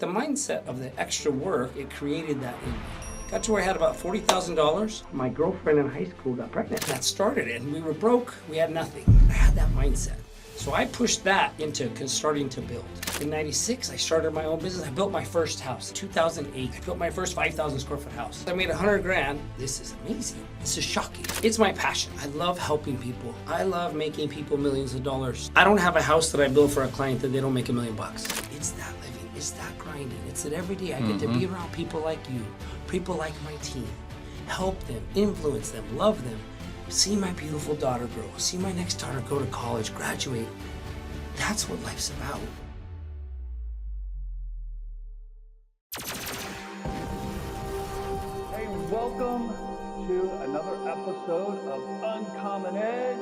The mindset of the extra work, it created that in me. Got to where I had about $40,000. My girlfriend in high school got pregnant. That started it, and we were broke. We had nothing. I had that mindset. So I pushed that into starting to build. In '96, I started my own business. I built my first house. 2008, I built my first 5,000 square foot house. I made 100 grand. This is amazing. This is shocking. It's my passion. I love helping people. I love making people millions of dollars. I don't have a house that I build for a client that they don't make $1 million. It's that living. It's that grinding. It's that every day I get to be around people like you, people like my team, help them, influence them, love them, see my beautiful daughter grow, see my next daughter go to college, graduate. That's what life's about. Hey, welcome to another episode of Uncommon Edge.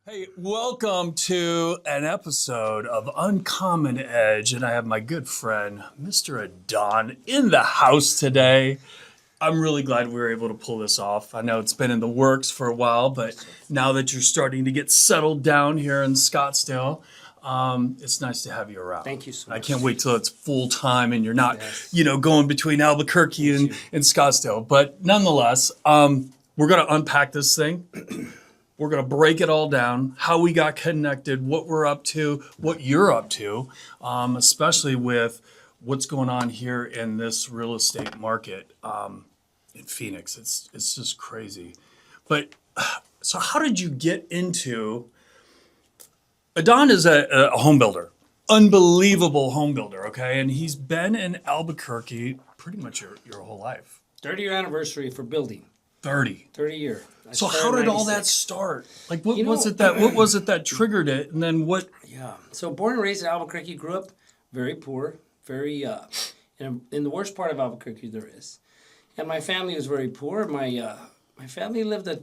Hey, welcome to an episode of Uncommon Edge, and I have my good friend, Mr. Adon, in the house today. I'm really glad we were able to pull this off. I know it's been in the works for a while, but now that you're starting to get settled down here in Scottsdale, it's nice to have you around. Thank you so much. I can't wait till it's full time and you're not, going between Albuquerque and Scottsdale. But nonetheless, we're going to unpack this thing. We're going to break it all down, how we got connected, what we're up to, what you're up to, especially with what's going on here in this real estate market in Phoenix. It's just crazy. But so how did you get into... Adon is a home builder, unbelievable home builder, okay? And he's been in Albuquerque pretty much your whole life. 30-year anniversary for building. 30 year. So how did all that start? Like, what was it that triggered it? And then what? Yeah. So born and raised in Albuquerque, grew up very poor, very in the worst part of Albuquerque there is. And my family was very poor. My family lived a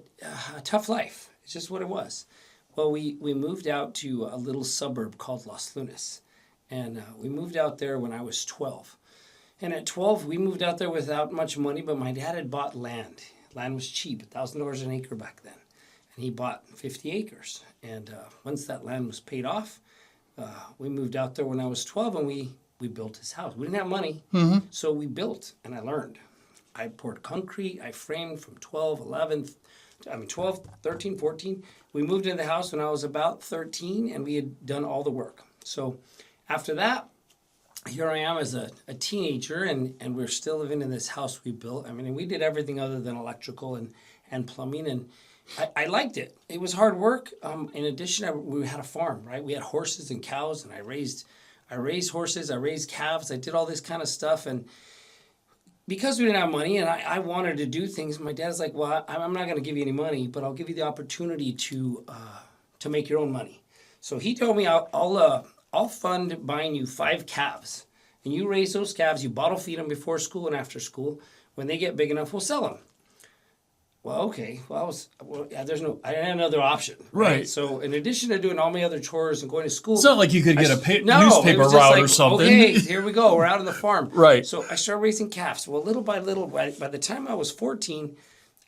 tough life. It's just what it was. Well, we moved out to a little suburb called Los Lunas. And we moved out there when I was 12. And at 12, we moved out there without much money, but my dad had bought land. Land was cheap, $1,000 an acre back then. And he bought 50 acres. And once that land was paid off, we moved out there when I was 12 and we built his house. We didn't have money, so we built and I learned. I poured concrete, I framed from 12, 13, 14. We moved into the house when I was about 13 and we had done all the work. So after that, here I am as a teenager, and we're still living in this house we built. I mean, we did everything other than electrical and plumbing, and I liked it. It was hard work. In addition, we had a farm, right? We had horses and cows, and I raised horses, I raised calves, I did all this kind of stuff, and because we didn't have money, and I wanted to do things, my dad's like, well, I'm not going to give you any money, but I'll give you the opportunity to make your own money. So he told me, I'll fund buying you 5 calves, and you raise those calves, you bottle feed them before school and after school. When they get big enough, we'll sell them. Well, okay. I didn't have another option. Right. So in addition to doing all my other chores and going to school. It's not like you could get a newspaper route or something. Okay, here we go. We're out on the farm. Right. So I started raising calves. Well, little by little, by the time I was 14,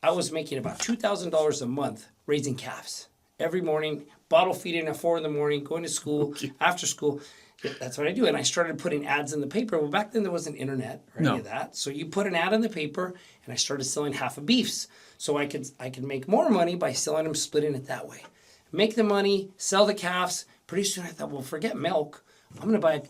I was making about $2,000 a month raising calves. Every morning, bottle feeding at 4 a.m, going to school, after school. That's what I do. And I started putting ads in the paper. Well, back then there wasn't internet or any of that. So you put an ad in the paper, and I started selling half of beefs. So I could make more money by selling them, splitting it that way. Make the money, sell the calves. Pretty soon I thought, well, forget milk. I'm going to buy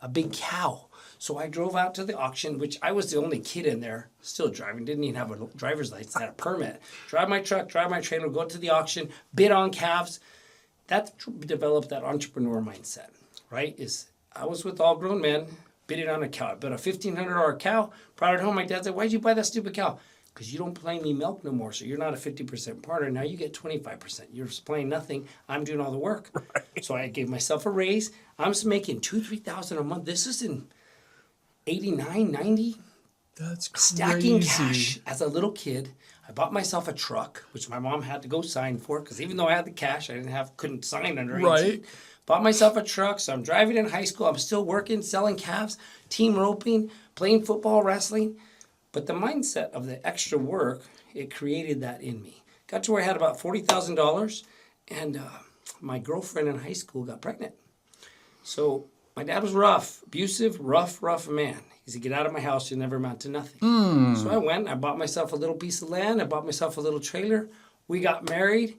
a big cow. So I drove out to the auction, which I was the only kid in there, still driving, didn't even have a driver's license, had a permit. Drive my truck, drive my trailer, go to the auction, bid on calves. That developed that entrepreneur mindset, right? I was with all grown men, bidding on a cow. I bid a $1,500 cow, brought it home. My dad said, why'd you buy that stupid cow? Because you don't pay me milk no more, so you're not a 50% partner. Now you get 25%. You're supplying nothing. I'm doing all the work. Right. So I gave myself a raise. I'm making $2,000, $3,000 a month. This is in 89, 90. That's crazy. Stacking cash as a little kid. I bought myself a truck, which my mom had to go sign for, because even though I had the cash, couldn't sign under 18. Right. Bought myself a truck, so I'm driving in high school. I'm still working, selling calves, team roping, playing football, wrestling. But the mindset of the extra work, it created that in me. Got to where I had about $40,000, and my girlfriend in high school got pregnant. So my dad was rough, abusive, rough man. He said, get out of my house, you'll never amount to nothing. So I went, I bought myself a little piece of land, I bought myself a little trailer. We got married,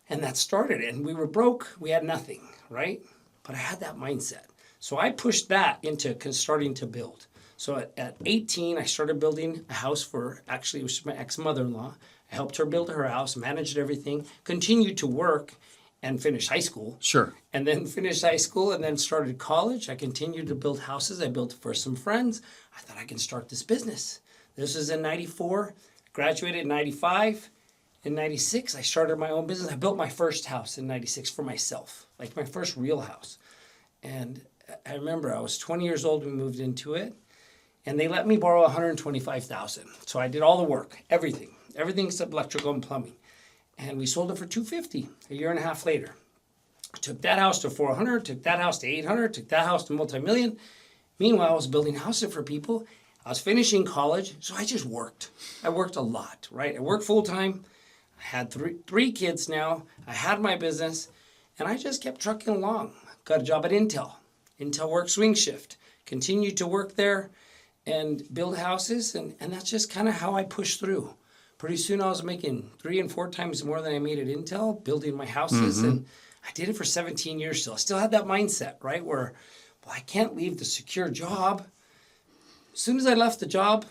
and that started it. And we were broke, we had nothing, right? But I had that mindset. So I pushed that into starting to build. So at 18, I started building a house for, actually, it was my ex-mother-in-law. I helped her build her house, managed everything, continued to work, and finished high school. Sure. And then finished high school and then started college. I continued to build houses. I built for some friends. I thought I can start this business. This was in 94, graduated in 95. In 96, I started my own business. I built my first house in 96 for myself, like my first real house. And I remember I was 20 years old when we moved into it. And they let me borrow $125,000. So I did all the work, everything except electrical and plumbing. And we sold it for $250 a year and a half later. Took that house to $400, took that house to $800, took that house to multi-million. Meanwhile, I was building houses for people. I was finishing college, so I just worked. I worked a lot, right? I worked full-time. I had three kids now. I had my business, and I just kept trucking along. Got a job at Intel. Intel worked swing shift. Continued to work there and build houses, and that's just kind of how I pushed through. Pretty soon I was making 3 and 4 times more than I made at Intel, building my houses, and I did it for 17 years still. I still had that mindset, right, where, well, I can't leave the secure job. As soon as I left the job,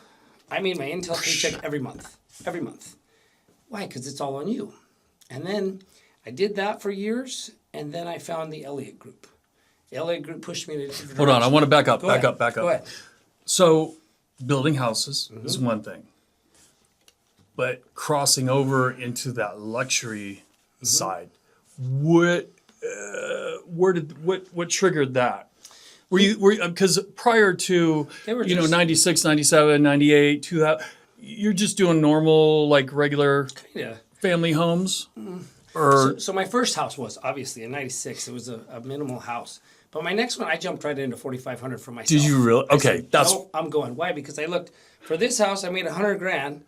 I made my Intel paycheck every month. Why? Because it's all on you. And then I did that for years, and then I found the Elliott Group. The Elliott Group pushed me in a different direction. Hold on, I want to back up. Go ahead. So building houses is one thing. But crossing over into that luxury side, what triggered that? Were you because prior to 96, 97, 98, 2000, you're just doing normal like regular family homes? Or so my first house was obviously in 96. It was a minimal house. But my next one, I jumped right into 4,500 for myself. did you really? Okay, that's. No, I'm going. Why? Because I looked for this house. I made $100,000.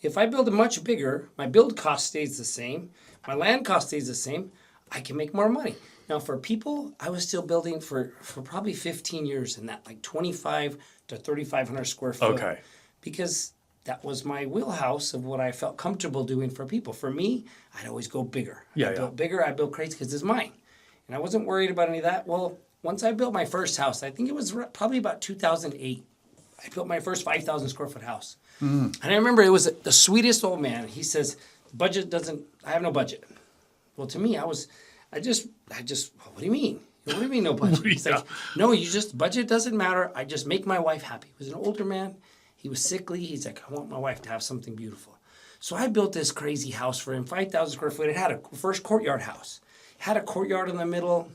If I build it much bigger, my build cost stays the same, my land cost stays the same, I can make more money. Now for people, I was still building for probably 15 years in that like 25 to 3,500 square foot. Okay. Because that was my wheelhouse of what I felt comfortable doing for people. For me, I'd always go bigger. I built bigger, I built crazy because it's mine. And I wasn't worried about any of that. Well, once I built my first house, I think it was probably about 2008. I built my first 5,000 square foot house. And I remember it was the sweetest old man. He says, I have no budget. Well, to me, I just, what do you mean? What do you mean no budget? He's like, no, budget doesn't matter. I just make my wife happy. He was an older man. He was sickly. He's like, I want my wife to have something beautiful. So I built this crazy house for him, 5,000 square foot. It had a first courtyard house. It had a courtyard in the middle.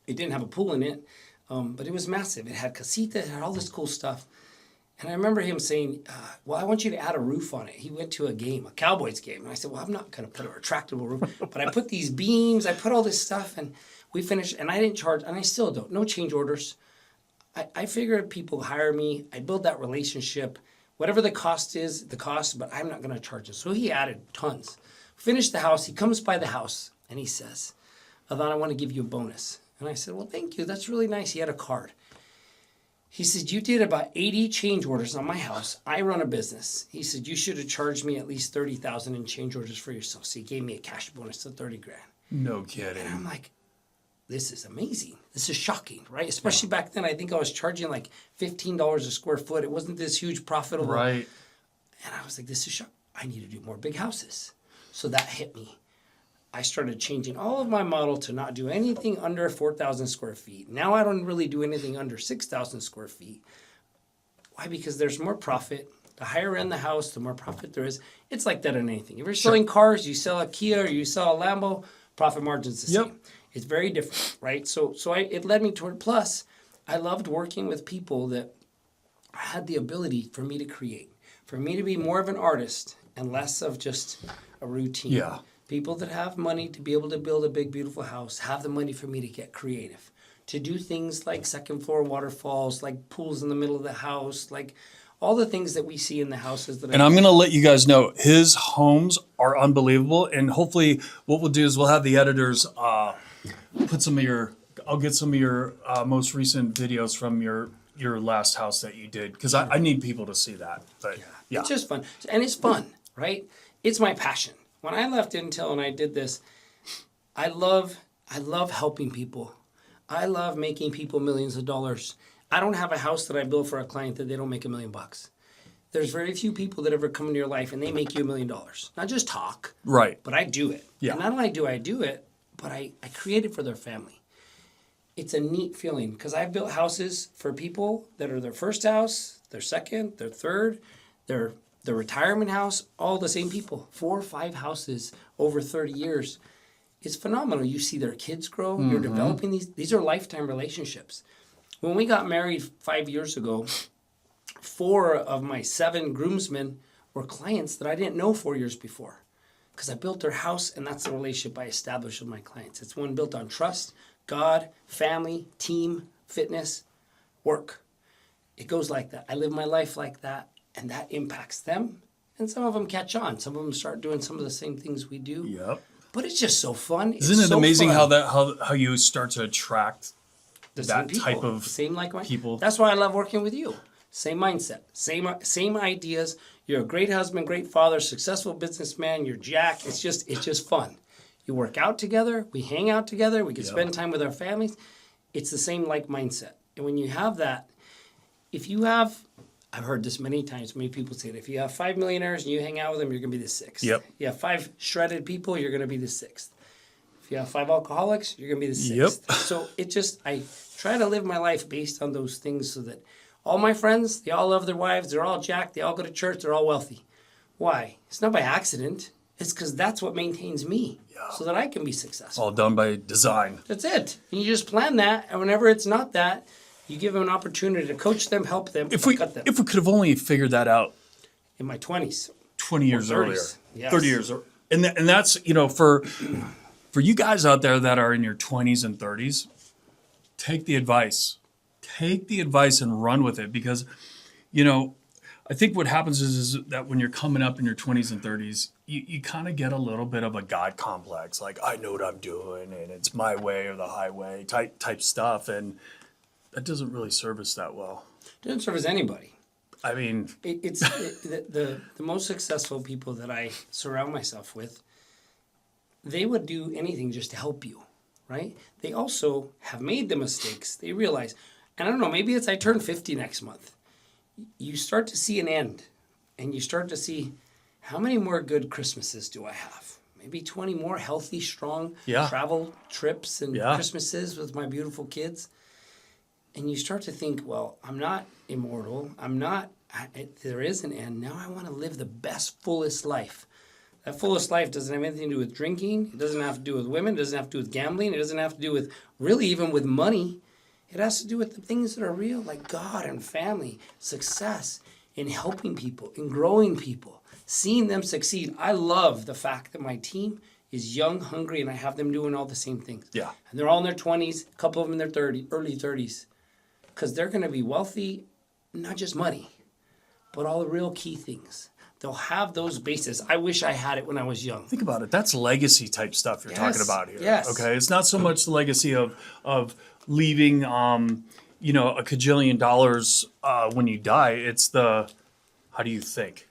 It didn't have a pool in it, but it was massive. It had casita, it had all this cool stuff. And I remember him saying, well, I want you to add a roof on it. He went to a Cowboys game. And I said, well, I'm not going to put a retractable roof. But I put these beams, I put all this stuff, and we finished. And I didn't charge, and I still don't. No change orders. I figured people hire me. I build that relationship. Whatever the cost is, the cost, but I'm not going to charge it. So he added tons. Finished the house. He comes by the house, and he says, Adon, I want to give you a bonus. And I said, well, thank you. That's really nice. He had a card. He said, you did about 80 change orders on my house. I run a business. He said, you should have charged me at least $30,000 in change orders for yourself. So he gave me a cash bonus of $30,000. No kidding. And I'm like, this is amazing. This is shocking, right? Especially back then, I think I was charging like $15 a square foot. It wasn't this huge profitable. Right. And I was like, this is shocking. I need to do more big houses. So that hit me. I started changing all of my model to not do anything under 4,000 square feet. Now I don't really do anything under 6,000 square feet. Why? Because there's more profit. The higher end the house, the more profit there is. It's like that in anything. If you're selling cars, you sell a Kia or you sell a Lambo, profit margin's the same. It's very different, right? So it led me toward, plus I loved working with people that had the ability for me to create, for me to be more of an artist and less of just a routine. Yeah. People that have money to be able to build a big, beautiful house, have the money for me to get creative, to do things like second floor waterfalls, like pools in the middle of the house, like all the things that we see in the houses that And I'm going to let you guys know his homes are unbelievable. And hopefully, what we'll do is we'll have the editors put some of your. I'll get some of your most recent videos from your last house that you did because I need people to see that. But yeah, it's just fun, and it's fun, right? It's my passion. When I left Intel and I did this, I love helping people. I love making people millions of dollars. I don't have a house that I build for a client that they don't make $1 million. There's very few people that ever come into your life and they make you $1 million. Not just talk, right? but I do it. Yeah. And not only do I do it, but I create it for their family. It's a neat feeling because I've built houses for people that are their first house, their second, their third, their retirement house, all the same people. 4 or 5 houses over 30 years. It's phenomenal. You see their kids grow. You're developing these. These are lifetime relationships. When we got married 5 years ago, 4 of my 7 groomsmen were clients that I didn't know 4 years before because I built their house, and that's the relationship I established with my clients. It's one built on trust, God, family, team, fitness, work. It goes like that. I live my life like that, and that impacts them. And some of them catch on. Some of them start doing some of the same things we do. Yep. But it's just so fun. Isn't it amazing how you start to attract the that same type people, of same like mine. people? That's why I love working with you. Same mindset, same ideas. You're a great husband, great father, successful businessman. You're Jack. It's just fun. You work out together. We hang out together. We can spend time with our families. It's the same like mindset. And when you have that, if you have, I've heard this many times. Many people say it. If you have 5 millionaires and you hang out with them, you're going to be the 6th. Yep. You have 5 shredded people, you're going to be the 6th. If you have 5 alcoholics, you're going to be the 6th. Yep. So I try to live my life based on those things so that all my friends, they all love their wives, they're all jacked, they all go to church, they're all wealthy. Why? It's not by accident. It's because that's what maintains me so that I can be successful. All done by design. That's it. And you just plan that, and whenever it's not that, you give them an opportunity to coach them, help them, If we cut them. could have only figured that out In my 20s. 20 years 30s. earlier, Yes. 30 years, and that's for you guys out there that are in your 20s and 30s, take the advice and run with it because, I think what happens is that when you're coming up in your 20s and 30s, you kind of get a little bit of a God complex, like I know what I'm doing and it's my way or the highway type stuff, and that doesn't really serve us that well. It doesn't serve as anybody. I mean, The most successful people that I surround myself with, they would do anything just to help you, right? They also have made the mistakes. They realize, and I don't know, maybe it's I turn 50 next month. You start to see an end, and you start to see how many more good Christmases do I have? Maybe 20 more healthy, strong travel trips and Christmases with my beautiful kids. And you start to think, well, I'm not immortal. There is an end. Now I want to live the best, fullest life. That fullest life doesn't have anything to do with drinking. It doesn't have to do with women. It doesn't have to do with gambling. It doesn't have to do with, really, even with money. It has to do with the things that are real, like God and family, success, in helping people, in growing people, seeing them succeed. I love the fact that my team is young, hungry, and I have them doing all the same things. Yeah. And they're all in their 20s, a couple of them in their early 30s. Because they're going to be wealthy, not just money, but all the real key things. They'll have those bases. I wish I had it when I was young. think about it. That's legacy type stuff you're talking about here. Yes. Okay. It's not so much the legacy of leaving, a cajillion dollars when you die. It's the how do you think?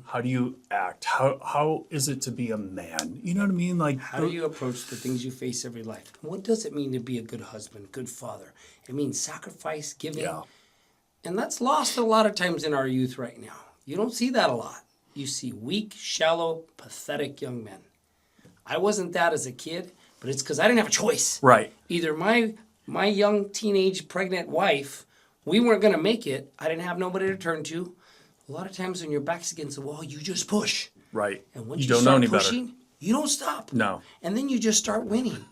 How do you act? How is it to be a man? You know what I mean? Like, How do you approach the things you face every life? What does it mean to be a good husband, good father? It means sacrifice, giving. Yeah. And that's lost a lot of times in our youth right now. You don't see that a lot. You see weak, shallow, pathetic young men. I wasn't that as a kid, but it's because I didn't have a choice. Right. Either my young teenage pregnant wife, we weren't going to make it. I didn't have nobody to turn to. A lot of times when your back's against the wall, you just push. Right. And once you don't know start any pushing, better. you don't stop. No. And then you just start winning.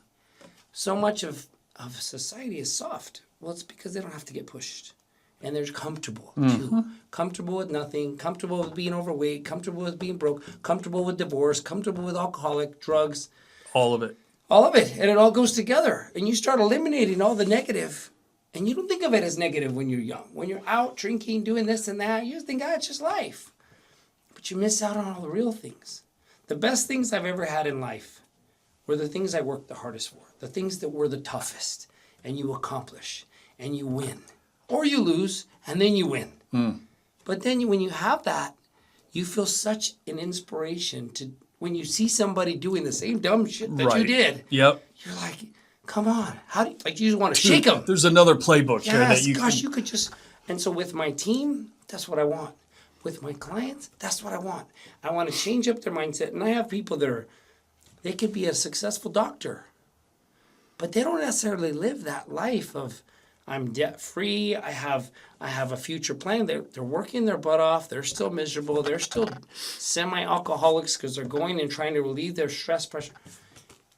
So much of society is soft. Well, it's because they don't have to get pushed. And they're comfortable, too. Comfortable with nothing, comfortable with being overweight, comfortable with being broke, comfortable with divorce, comfortable with alcoholic, drugs. All of it. All of it. And it all goes together. And you start eliminating all the negative, And you don't think of it as negative when you're young. When you're out drinking, doing this and that, you just think, it's just life. But you miss out on all the real things. The best things I've ever had in life were the things I worked the hardest for, the things that were the toughest, and you accomplish, and you win. Or you lose, and then you win. But then when you have that, you feel such an inspiration to, when you see somebody doing the same dumb shit that you did, Yep. you're like, come on. How do you, like, you just want to shake them. There's another playbook here that you you could just, and so with my team, that's what I want. With my clients, that's what I want. I want to change up their mindset. And I have people that they could be a successful doctor, but they don't necessarily live that life of, I'm debt free. I have a future plan. They're working their butt off. They're still miserable. They're still semi-alcoholics because they're going and trying to relieve their stress pressure,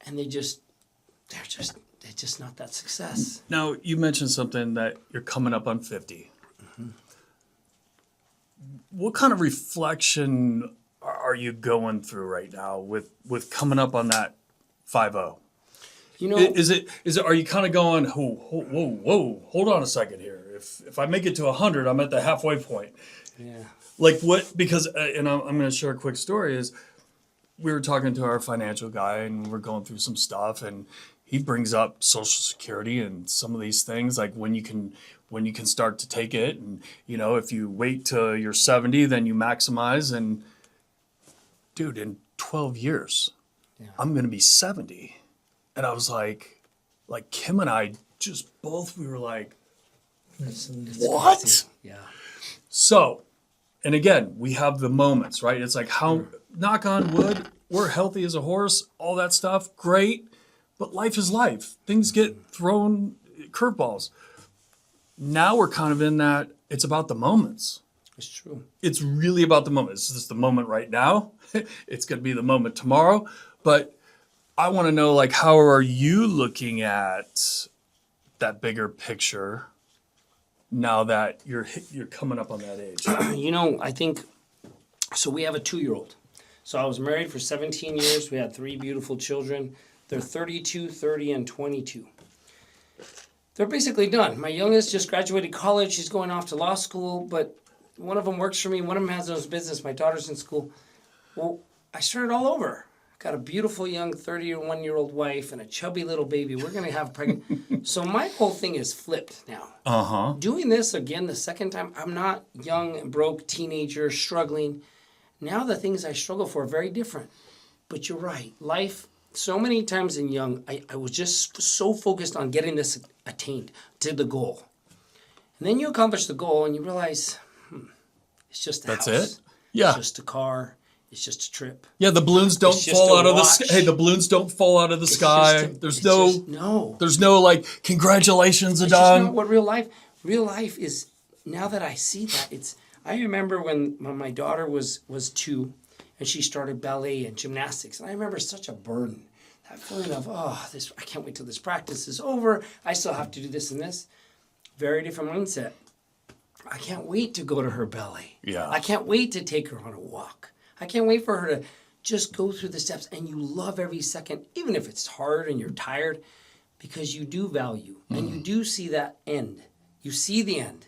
and they're just not that success. Now, you mentioned something that you're coming up on 50. What kind of reflection are you going through right now with coming up on that 50? You know, Is it? Are you kind of going, whoa, hold on a second here. If I make it to 100, I'm at the halfway point. yeah. Like what? Because and I'm going to share a quick story. Is we were talking to our financial guy and we're going through some stuff, and he brings up Social Security and some of these things, like when you can start to take it, and if you wait till you're 70, then you maximize. And dude, in 12 years, I'm going to be 70. And I was like Kim and I just both, we were like, It's what? crazy. Yeah. So, and again, we have the moments, right? It's like, how, knock on wood, we're healthy as a horse, all that stuff, great. But life is life. Things get thrown, curveballs. Now we're kind of in that, it's about the moments. It's true. It's really about the moment. It's just the moment right now. It's going to be the moment tomorrow. But I want to know, like, how are you looking at that bigger picture now that you're coming up on that age? I think, so we have a 2-year-old. So I was married for 17 years. We had 3 beautiful children. They're 32, 30, and 22. They're basically done. My youngest just graduated college. She's going off to law school, but one of them works for me. One of them has his business. My daughter's in school. Well, I started all over. Got a beautiful young 31-year-old wife and a chubby little baby. We're going to have pregnant. So my whole thing is flipped now. Doing this again the second time, I'm not young, broke, teenager, struggling. Now the things I struggle for are very different. But you're right. Life, so many times in young, I was just so focused on getting this attained to the goal. And then you accomplish the goal and you realize, it's just a house. That's it? Yeah. It's just a car. It's just a trip. Yeah, the balloons don't It's just fall a out of the watch. sky. Hey, the balloons don't fall out of the sky. There's no like, congratulations, It's just Adon. not what real life is. Now that I see that, I remember when my daughter was 2 and she started ballet and gymnastics. And I remember such a burden. That feeling of, I can't wait till this practice is over. I still have to do this and this. Very different mindset. I can't wait to go to her ballet. Yeah. I can't wait to take her on a walk. I can't wait for her to just go through the steps, and you love every second, even if it's hard and you're tired, because you do value and you do see that end. You see the end.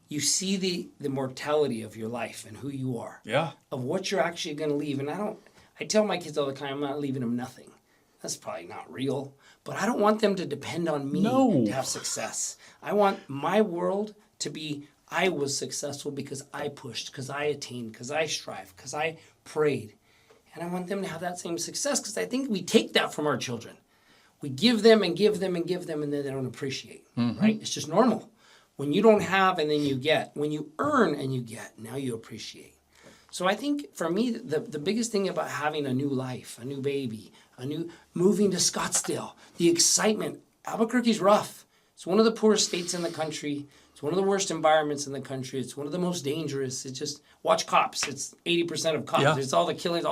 You see the mortality of your life and who you are. Yeah. Of what you're actually going to leave. And I tell my kids all the time, I'm not leaving them nothing. That's probably not real, but I don't want them to depend on me to have success. I want my world to be, I was successful because I pushed, because I attained, because I strived, because I prayed. And I want them to have that same success, because I think we take that from our children. We give them and give them and give them, and then they don't appreciate, right? It's just normal. When you don't have and then you get, when you earn and you get, now you appreciate. So I think for me, the biggest thing about having a new life, a new baby, moving to Scottsdale, the excitement. Albuquerque's rough. It's one of the poorest states in the country. It's one of the worst environments in the country. It's one of the most dangerous. It's just, watch Cops. It's 80% of cops. Yeah. It's all the killings,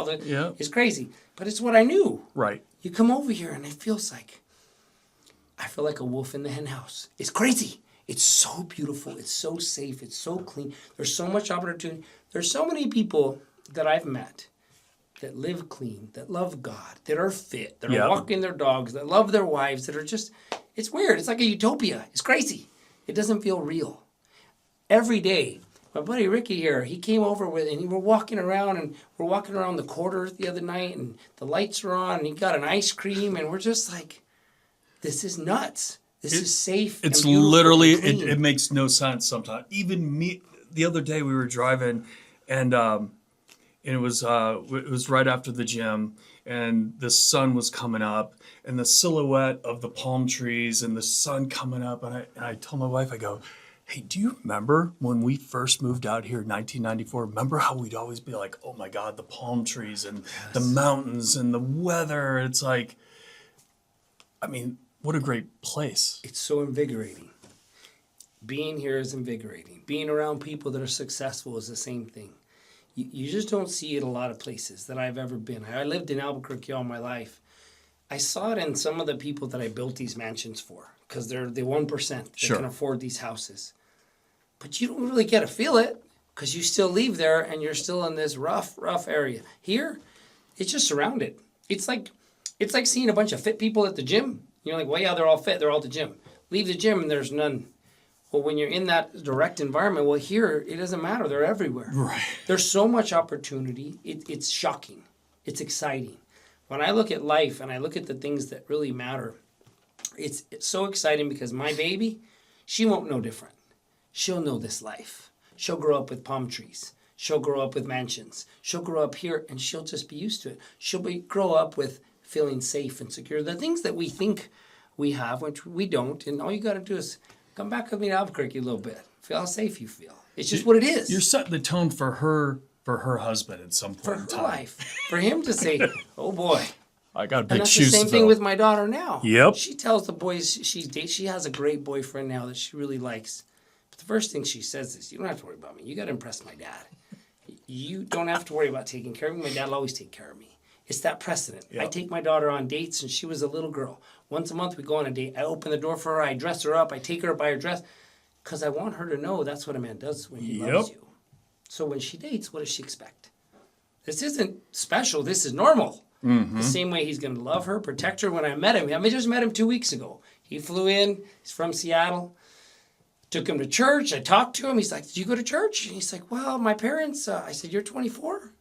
it's crazy. But it's what I knew. Right. You come over here and it feels like, I feel like a wolf in the hen house. It's crazy. It's so beautiful. It's so safe. It's so clean. There's so much opportunity. There's so many people that I've met that live clean, that love God, that are fit, that are walking their dogs, that love their wives, that are just, it's weird. It's like a utopia. It's crazy. It doesn't feel real. Every day, my buddy Ricky here, he came over and we're walking around the quarter the other night, and the lights are on, and he got an ice cream, and we're just like, this is nuts. This is safe. It's and beautiful literally, and clean. it makes no sense sometimes. Even me, the other day we were driving, and it was right after the gym, and the sun was coming up, and the silhouette of the palm trees and the sun coming up, and I told my wife, I go, hey, do you remember when we first moved out here in 1994? Remember how we'd always be like, oh my God, the palm trees and the mountains and the weather. It's like, I mean, what a great place. It's so invigorating. Being here is invigorating. Being around people that are successful is the same thing. You just don't see it a lot of places that I've ever been. I lived in Albuquerque all my life. I saw it in some of the people that I built these mansions for, because they're the 1% that can afford these houses. But you don't really get to feel it, because you still leave there and you're still in this rough area. Here, it's just surrounded. It's like seeing a bunch of fit people at the gym. You're like, well, yeah, they're all fit. They're all at the gym. Leave the gym and there's none. Well, when you're in that direct environment, well, here, it doesn't matter. They're everywhere. Right. There's so much opportunity. It's shocking. It's exciting. When I look at life and I look at the things that really matter, it's so exciting, because my baby, she won't know different. She'll know this life. She'll grow up with palm trees. She'll grow up with mansions. She'll grow up here, and she'll just be used to it. She'll grow up with feeling safe and secure. The things that we think we have, which we don't, and all you got to do is come back with me to Albuquerque a little bit. Feel how safe you feel. It's just what it is. You're setting the tone for her husband at some point for in her time. life. For him to say, oh boy. I got big And that's shoes the to same thing fill. with my daughter now. Yep. She tells the boys she dates, she has a great boyfriend now that she really likes. But the first thing she says is, you don't have to worry about me. You got to impress my dad. You don't have to worry about taking care of me. My dad will always take care of me. It's that precedent. Yep. I take my daughter on dates, and she was a little girl. Once a month we go on a date. I open the door for her. I dress her up. I take her by her dress, because I want her to know that's what a man does when he loves you. So when she dates, what does she expect? This isn't special. This is normal. Mm-hmm. The same way he's going to love her, protect her. When I met him, I just met him 2 weeks ago. He flew in. He's from Seattle. Took him to church. I talked to him. He's like, did you go to church? And he's like, well, my parents. I said, you're 24?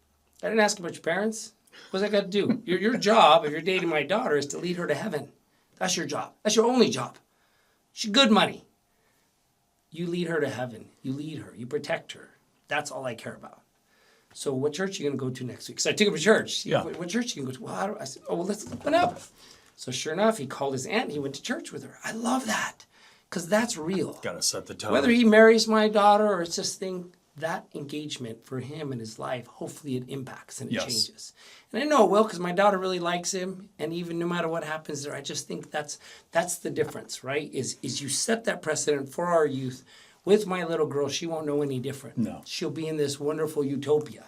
I didn't ask about your parents. What's that got to do? Your job, if you're dating my daughter, is to lead her to heaven. That's your job. That's your only job. She's good money. You lead her to heaven. You lead her. You protect her. That's all I care about. So what church are you going to go to next week? So I took him to church. Yeah. What church are you going to go to? Well, I said, oh, well, let's open up. So sure enough, he called his aunt and he went to church with her. I love that, because that's real. Got to set the tone. Whether he marries my daughter or it's this thing, that engagement for him in his life, hopefully it impacts and it changes. And I know it will, because my daughter really likes him, and even no matter what happens there, I just think that's the difference, right? Is you set that precedent for our youth. With my little girl, she won't know any different. No. She'll be in this wonderful utopia.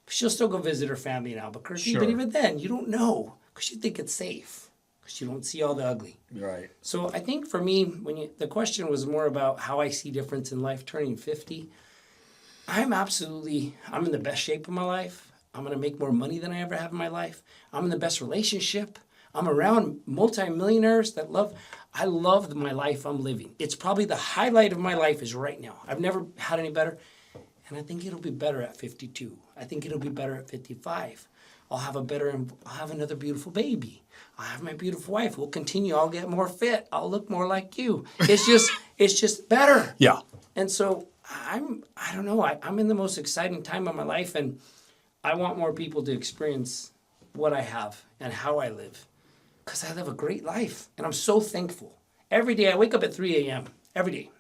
She'll still go visit her family in Albuquerque, Sure. but even then, you don't know, because you think it's safe, because you don't see all the ugly. Right. So I think for me, the question was more about how I see difference in life turning 50. I'm in the best shape of my life. I'm going to make more money than I ever have in my life. I'm in the best relationship. I'm around multimillionaires that I love my life I'm living. It's probably the highlight of my life is right now. I've never had any better. And I think it'll be better at 52. I think it'll be better at 55. I'll have another beautiful baby. I'll have my beautiful wife. We'll continue. I'll get more fit. I'll look more like you. It's just better. Yeah. And so I don't know. I'm in the most exciting time of my life, and I want more people to experience what I have and how I live, because I live a great life, and I'm so thankful. Every day I wake up at 3 a.m. Every day.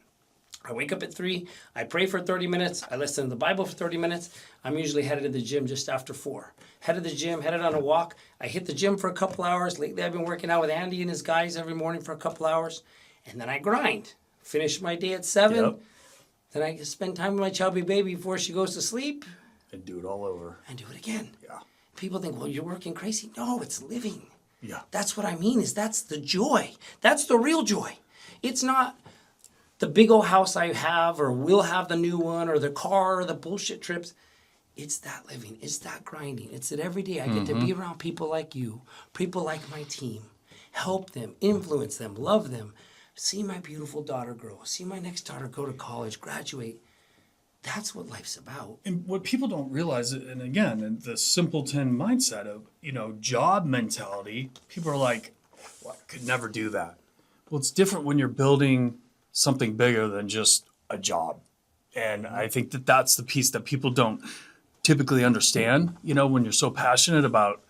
I wake up at 3, I pray for 30 minutes, I listen to the Bible for 30 minutes. I'm usually headed to the gym just after 4. Headed to the gym, headed on a walk. I hit the gym for a couple hours. Lately I've been working out with Andy and his guys every morning for a couple hours. And then I grind. Finish my day at 7. Yep. Then I spend time with my chubby baby before she goes to sleep. And do it all over. And do it again. Yeah. People think, well, you're working crazy. No, it's living. Yeah. That's what I mean, that's the joy. That's the real joy. It's not the big old house I have, or will have the new one, or the car, or the bullshit trips. It's that living. It's that grinding. It's that every day I get to be around people like you, people like my team, help them, influence them, love them, see my beautiful daughter grow, see my next daughter go to college, graduate. That's what life's about. And what people don't realize, and again, in the simpleton mindset of, job mentality, people are like, well, I could never do that. Well, it's different when you're building something bigger than just a job. And I think that that's the piece that people don't typically understand, when you're so passionate about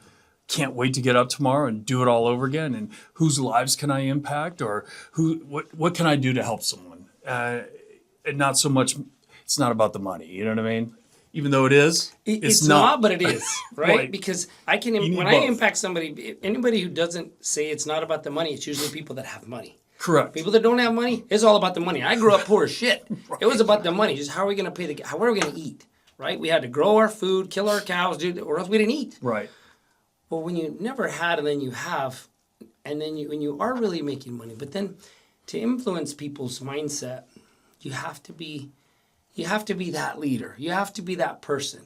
can't wait to get up tomorrow and do it all over again, and whose lives can I impact, or what can I do to help someone? And not so much, it's not about the money, you know what I mean? Even though it is, it's not, but it is, right? Right. Because I can, when I impact somebody, anybody who doesn't say it's not about the money, it's usually people that have money. Correct. People that don't have money, it's all about the money. I grew up poor as shit. Right. It was about the money. Just how are we going to pay how are we going to eat, right? We had to grow our food, kill our cows, or else we didn't eat. Right. Well, when you never had and then you have, and then when you are really making money, but then to influence people's mindset, you have to be that leader. You have to be that person.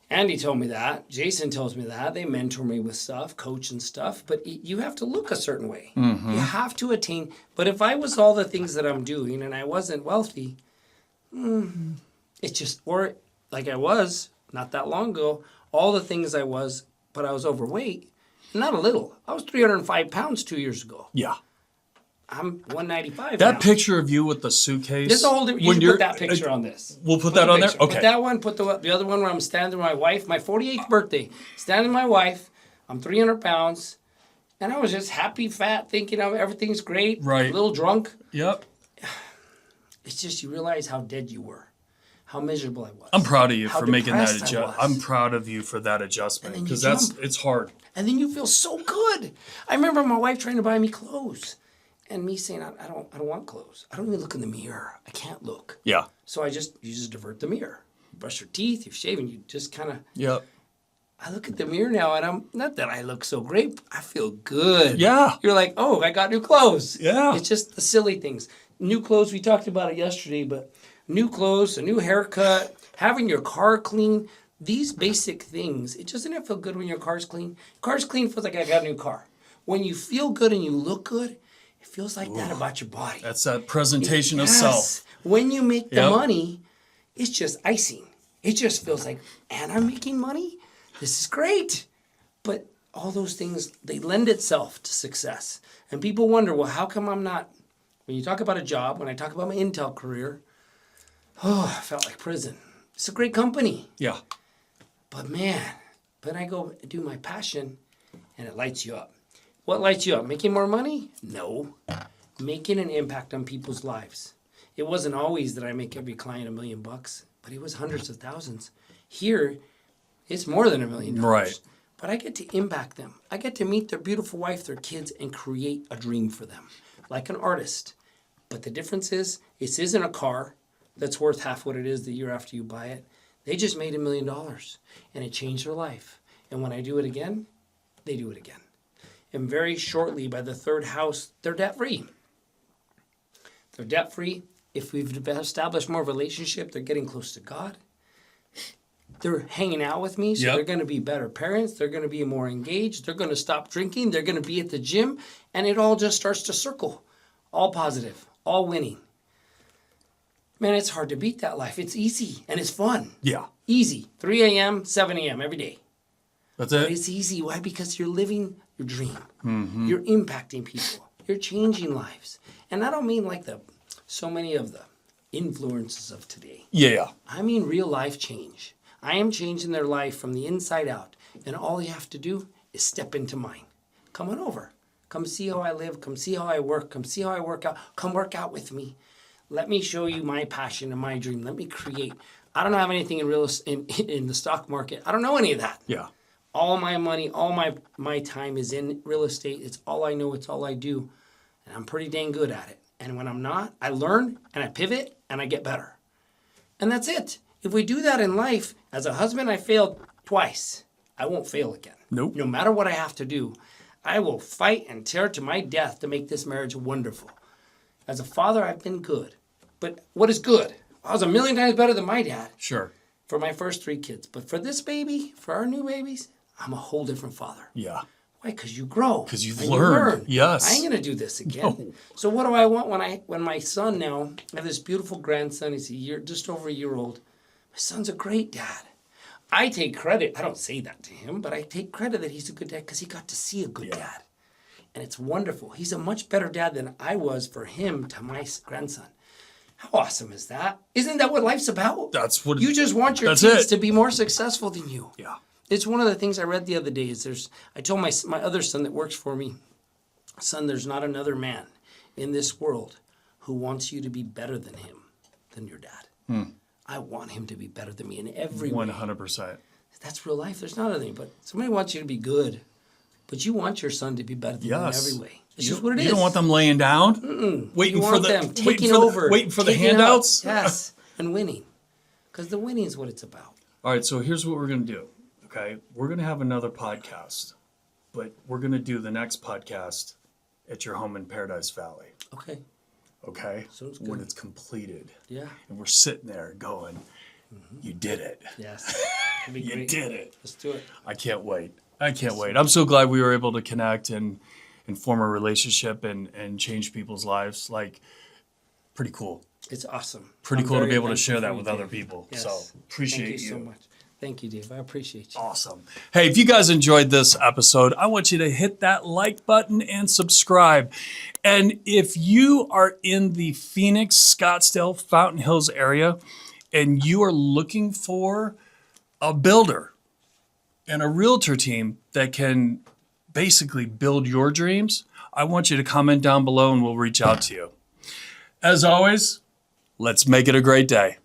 Andy told me that. Jason tells me that. They mentor me with stuff, coach and stuff. But you have to look a certain way. Mm-hmm. You have to attain. But if I was all the things that I'm doing and I wasn't wealthy, it's just, or like I was not that long ago, all the things I was, but I was overweight. Not a little. I was 305 pounds 2 years ago. Yeah. I'm 195 That now. picture of you with the suitcase. This is a whole different. You should put that picture on this. We'll put that on there? Okay. Put that one. Put the other one where I'm standing with my wife. My 48th birthday. Standing with my wife. I'm 300 pounds. And I was just happy, fat, thinking everything's great. Right. A little drunk. Yep. It's just you realize how dead you were. How miserable I was. I'm proud of you for making that depressed adjustment. I'm proud of you for that adjustment. Because it's hard. And then you feel so good. I remember my wife trying to buy me clothes. And me saying, I don't want clothes. I don't even look in the mirror. I can't look. Yeah. So you just divert the mirror. You brush your teeth, you're shaving, you just kind of. Yep. I look at the mirror now and I'm, not that I look so great, but I feel good. Yeah. You're like, oh, I got new clothes. Yeah. It's just the silly things. New clothes, we talked about it yesterday, but new clothes, a new haircut, having your car clean, these basic things. Doesn't it feel good when your car's clean? Car's clean feels like I got a new car. When you feel good and you look good, it feels like that about your body. That's that presentation of self. When you make the money, it's just icing. It just feels like, and I'm making money? This is great. But all those things, they lend itself to success. And people wonder, well, how come I'm not, when you talk about a job, when I talk about my Intel career, I felt like prison. It's a great company. Yeah. But man, when I go do my passion, and it lights you up. What lights you up? Making more money? No. Making an impact on people's lives. It wasn't always that I make every client $1 million, but it was hundreds of thousands. Here, it's more than $1 million. Right. But I get to impact them. I get to meet their beautiful wife, their kids, and create a dream for them, like an artist. But the difference is, this isn't a car that's worth half what it is the year after you buy it. They just made $1 million, and it changed their life. And when I do it again, they do it again. And very shortly, by the third house, they're debt-free. They're debt-free. If we've established more relationship, they're getting close to God. They're hanging out with me, so they're going to be better parents. They're going to be more engaged. They're going to stop drinking. They're going to be at the gym. And it all just starts to circle. All positive. All winning. Man, it's hard to beat that life. It's easy, and it's fun. Yeah. Easy. 3 a.m., 7 a.m. every day. That's it. But it's easy. Why? Because you're living your dream. Mm-hmm. You're impacting people. You're changing lives. And I don't mean like so many of the influences of today. Yeah. I mean real life change. I am changing their life from the inside out. And all you have to do is step into mine. Come on over. Come see how I live. Come see how I work. Come see how I work out. Come work out with me. Let me show you my passion and my dream. Let me create. I don't have anything in the stock market. I don't know any of that. Yeah. All my money, all my time is in real estate. It's all I know. It's all I do. And I'm pretty dang good at it. And when I'm not, I learn and I pivot and I get better. And that's it. If we do that in life, as a husband, I failed twice. I won't fail again. Nope. No matter what I have to do, I will fight and tear to my death to make this marriage wonderful. As a father, I've been good. But what is good? I was 1,000,000 times better than my dad. Sure. For my first 3 kids. But for this baby, for our new babies, I'm a whole different father. Yeah. Why? Because you grow. Because you've and you learned. learn. Yes. I ain't gonna do this again. No. So what do I want when my son now? I have this beautiful grandson. He's just over a year old. My son's a great dad. I take credit. I don't say that to him, but I take credit that he's a good dad because he got to see a good dad. And it's wonderful. He's a much better dad than I was for him to my grandson. How awesome is that? Isn't that what life's about? That's what you just want your kids to be more successful than you. Yeah. It's one of the things I read the other day. I told my other son that works for me, son, there's not another man in this world who wants you to be better than him, than your dad. I want him to be better than me in every way. 100%. That's real life. There's not anything, but somebody wants you to be good, but you want your son to be better than you in every way. It's just what it is. You don't want them laying down, waiting for them taking over, waiting for the handouts. Yes, and winning, because the winning is what it's about. All right, so here's what we're going to do. Okay, we're going to have another podcast, but we're going to do the next podcast at your home in Paradise Valley. Okay? Sounds good. When it's completed. Yeah. And we're sitting there going, you did it. Yes. That'd be You great. did it. Let's do it. I can't wait. I'm so glad we were able to connect and form a relationship and change people's lives. Like, pretty cool. It's awesome. Pretty I'm cool to very be able to thankful share for that you, with Dave. other people. Yes. So appreciate Thank you so much. Thank you, Dave. I appreciate you. Awesome. Hey, if you guys enjoyed this episode, I want you to hit that like button and subscribe. And if you are in the Phoenix, Scottsdale, Fountain Hills area, and you are looking for a builder and a realtor team that can basically build your dreams, I want you to comment down below and we'll reach out to you. As always, let's make it a great day.